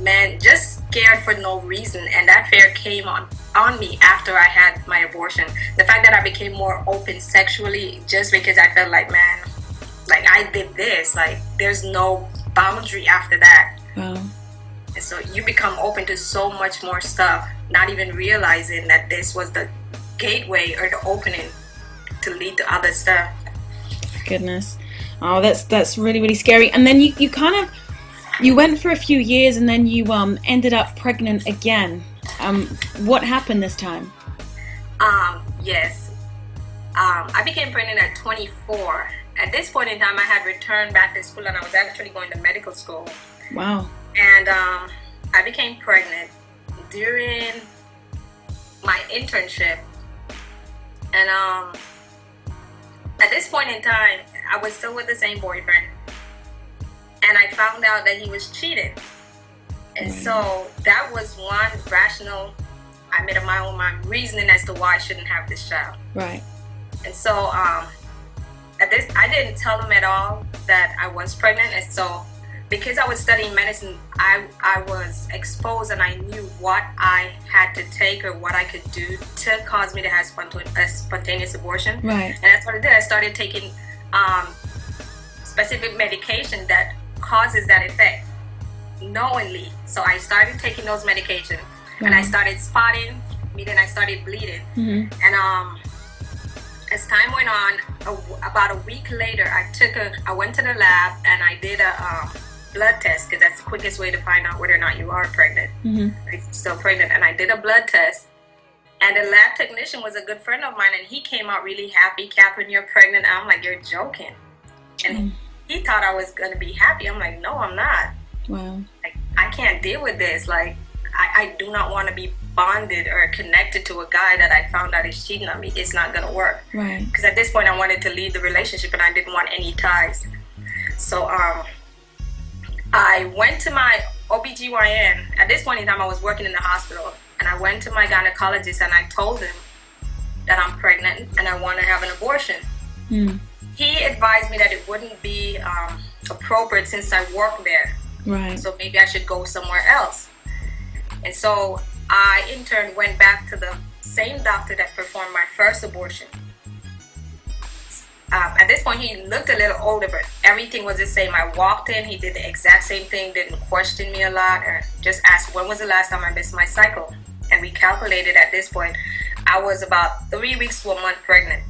man, just scared for no reason. And that fear came on me after I had my abortion. The fact that I became more open sexually just because I felt like, man, like I did this, like there's no boundary after that. Wow. And so you become open to so much more stuff, not even realizing that this was the gateway or the opening to lead to other stuff. Goodness. Oh, that's really, really scary. And then you kind of, you went for a few years and then you ended up pregnant again. What happened this time? Yes. I became pregnant at 24. At this point in time, I had returned back to school and I was actually going to medical school. Wow. And I became pregnant during my internship. And at this point in time, I was still with the same boyfriend. And I found out that he was cheating. And so that was one rational, I made up my own mind, reasoning as to why I shouldn't have this child. Right. And so at this, I didn't tell him at all that I was pregnant. And so because I was studying medicine, I was exposed and I knew what I had to take or what I could do to cause me to have a spontaneous abortion. Right. And that's what I did. I started taking specific medication that causes that effect knowingly. So I started taking those medications and I started spotting, meaning I started bleeding. And as time went on, about a week later, I went to the lab and I did a blood test, because that's the quickest way to find out whether or not you are pregnant. If you're still pregnant. And I did a blood test, and the lab technician was a good friend of mine, and he came out really happy. Catherine, you're pregnant. And I'm like, you're joking. And he thought I was going to be happy. I'm like, no, I'm not. Wow. Like, I can't deal with this. Like, I do not want to be bonded or connected to a guy that I found out is cheating on me. It's not going to work. Right. Because at this point, I wanted to leave the relationship, and I didn't want any ties. So, I went to my OBGYN. At this point in time, I was working in the hospital, and I went to my gynecologist and I told him that I'm pregnant and I want to have an abortion. He advised me that it wouldn't be appropriate since I work there. Right. So maybe I should go somewhere else. And so I, in turn, went back to the same doctor that performed my first abortion. At this point, he looked a little older, but everything was the same. I walked in, he did the exact same thing, didn't question me a lot, or just asked when was the last time I missed my cycle. And we calculated at this point, I was about 3 weeks to a month pregnant.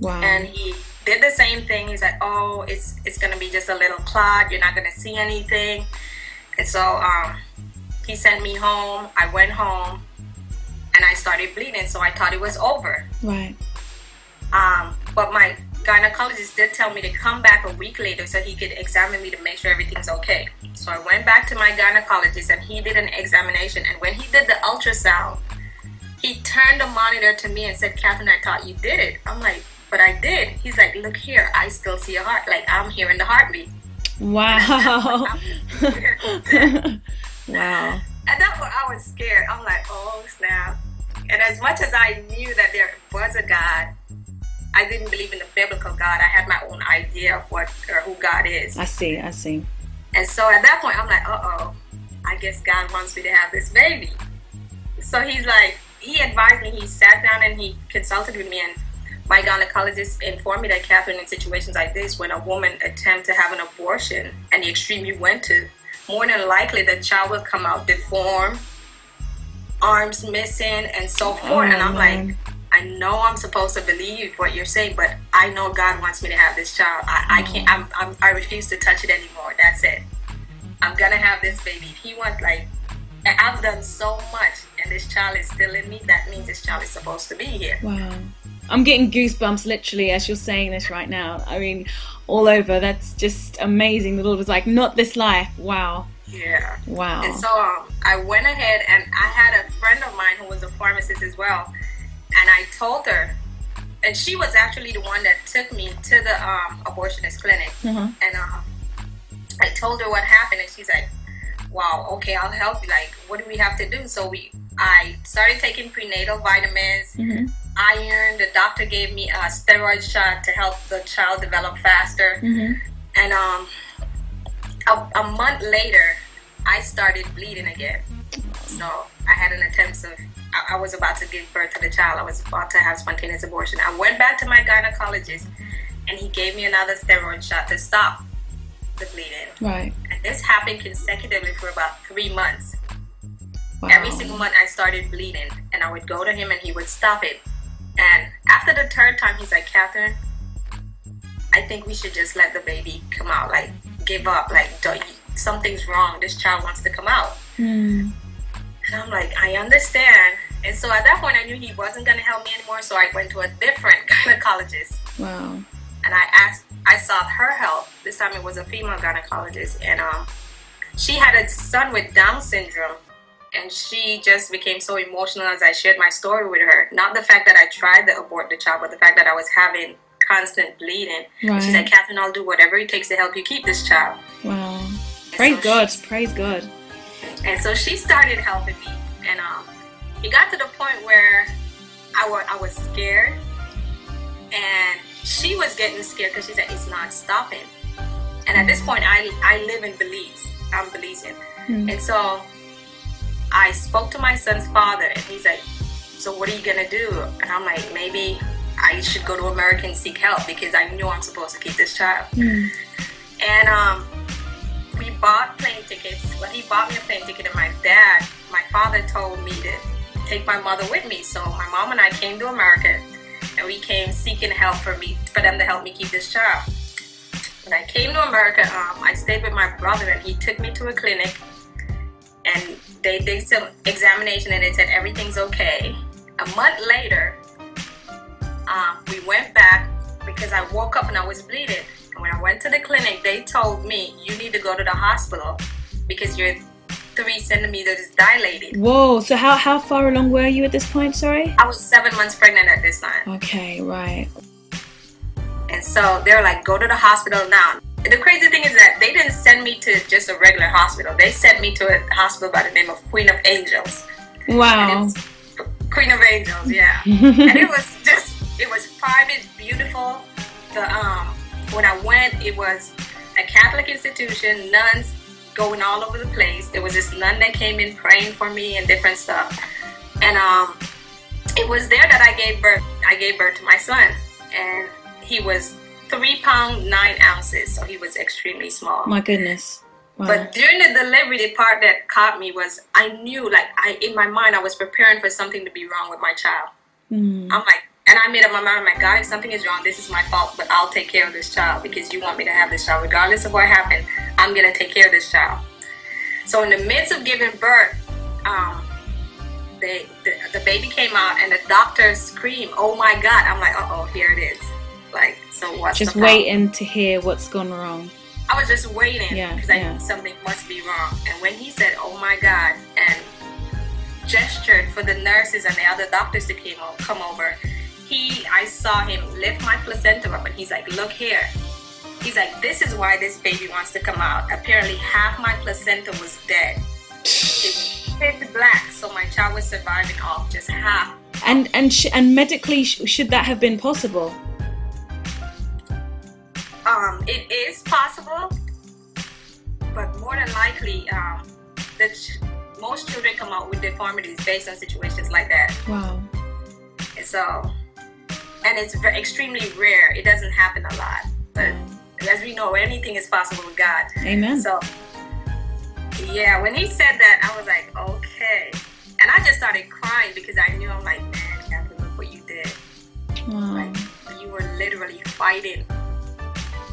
Wow. And he did the same thing. He's like, oh, it's going to be just a little clot. You're not going to see anything. And so he sent me home. I went home, and I started bleeding, so I thought it was over. Right. But my gynecologist did tell me to come back a week later so he could examine me to make sure everything's okay. So I went back to my gynecologist and he did an examination. And when he did the ultrasound, he turned the monitor to me and said, Catherine, I thought you did it. I'm like, but I did. He's like, look here, I still see a heart. Like, I'm hearing the heartbeat. Wow. Wow. At that point, I was scared. I'm like, oh, snap. And as much as I knew that there was a God, I didn't believe in the biblical God. I had my own idea of what or who God is. I see. And so at that point, I'm like, uh-oh, I guess God wants me to have this baby. So he's like, he advised me, he sat down and he consulted with me, and my gynecologist informed me that, Catherine, in situations like this, when a woman attempts to have an abortion and the extreme you went to, more than likely the child will come out deformed, arms missing, and so forth. And I'm like, I know I'm supposed to believe what you're saying, but I know God wants me to have this child. I can't. I refuse to touch it anymore. That's it. I'm gonna have this baby. If he wants, like, and I've done so much, and this child is still in me. That means this child is supposed to be here. Wow. I'm getting goosebumps literally as you're saying this right now. I mean, all over. That's just amazing. The Lord was like, not this life. Wow. Yeah. Wow. And so I went ahead, and I had a friend of mine who was a pharmacist as well. And I told her, and she was actually the one that took me to the abortionist clinic. And I told her what happened, and she's like, wow, okay, I'll help you. Like, what do we have to do? So I started taking prenatal vitamins, iron. The doctor gave me a steroid shot to help the child develop faster. And a month later, I started bleeding again. So I had an attempt of, I was about to give birth to the child. I was about to have spontaneous abortion. I went back to my gynecologist and he gave me another steroid shot to stop the bleeding. Right. And this happened consecutively for about 3 months. Wow. Every single month I started bleeding and I would go to him and he would stop it. And after the third time, he's like, Catherine, I think we should just let the baby come out. Like, give up. Like, something's wrong. This child wants to come out. Mm. And I'm like, I understand. And so at that point, I knew he wasn't going to help me anymore. So I went to a different gynecologist. Wow. And I sought her help. This time it was a female gynecologist. And she had a son with Down syndrome. And she just became so emotional as I shared my story with her. Not the fact that I tried to abort the child, but the fact that I was having constant bleeding. Right. And she's like, Catherine, I'll do whatever it takes to help you keep this child. Wow. And Praise so God. Praise God. And so she started helping me. And it got to the point where I was scared. And she was getting scared because she said, it's not stopping. And at this point, I live in Belize. I'm Belizean. Mm. And so I spoke to my son's father, and he's like, so what are you going to do? And I'm like, maybe I should go to America and seek help because I know I'm supposed to keep this child. Mm. And we bought plane tickets. Well, he bought me a plane ticket, and my father told me to take my mother with me. So my mom and I came to America, and we came seeking help for them to help me keep this child. When I came to America, I stayed with my brother, and he took me to a clinic, and they did some examination, and they said everything's okay. A month later, we went back because I woke up and I was bleeding. And when I went to the clinic, they told me, you need to go to the hospital because you're 3 centimeters dilated. Whoa. So how far along were you at this point? Sorry? I was 7 months pregnant at this time. Okay, right. And so they're like, go to the hospital now. The crazy thing is that they didn't send me to just a regular hospital. They sent me to a hospital by the name of Queen of Angels. Wow. Queen of Angels, yeah. And it was private, beautiful. When I went, it was a Catholic institution, nuns going all over the place. There was this nun that came in praying for me and different stuff. And it was there that I gave birth. I gave birth to my son. And he was 3 pounds 9 ounces, so he was extremely small. My goodness. Wow. But during the delivery, the part that caught me was I knew, like, in my mind, I was preparing for something to be wrong with my child. Mm. I'm like, and I made up my mind, I'm like, God, if something is wrong, this is my fault, but I'll take care of this child because you want me to have this child. Regardless of what happened, I'm going to take care of this child. So in the midst of giving birth, the baby came out and the doctor screamed, oh my God. I'm like, uh-oh, here it is. Like, so what's just the problem? waiting to hear what's gone wrong. I was just waiting because I knew something must be wrong. And when he said, oh my God, and gestured for the nurses and the other doctors to come over, I saw him lift my placenta up and he's like, look here. He's like, this is why this baby wants to come out. Apparently half my placenta was dead. It was pitch black, so my child was surviving off just half. And medically, should that have been possible? It is possible, but more than likely, most children come out with deformities based on situations like that. Wow. And it's extremely rare. It doesn't happen a lot. But as we know, anything is possible with God. Amen. So, yeah, when he said that, I was like, okay. And I just started crying because I knew, I'm like, man, Catherine, look what you did. Wow. Like, you were literally fighting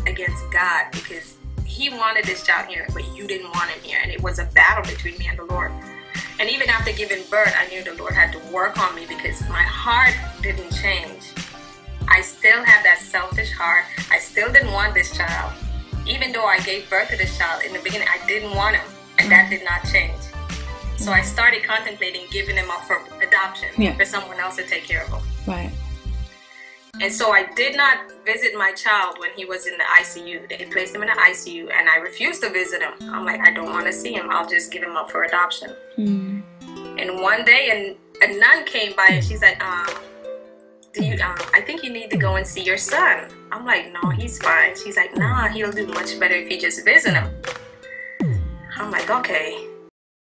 against God because he wanted this child here, but you didn't want him here. And it was a battle between me and the Lord. And even after giving birth, I knew the Lord had to work on me because my heart didn't change. I still have that selfish heart. I still didn't want this child. Even though I gave birth to this child in the beginning, I didn't want him. And that did not change. So I started contemplating giving him up for adoption for someone else to take care of him. Right. And so I did not visit my child when he was in the ICU. They placed him in the ICU and I refused to visit him. I'm like, I don't want to see him. I'll just give him up for adoption. Mm. And one day a nun came by and she's like, I think you need to go and see your son. I'm like, no, he's fine. She's like, nah, he'll do much better if you just visit him. I'm I'm like, okay.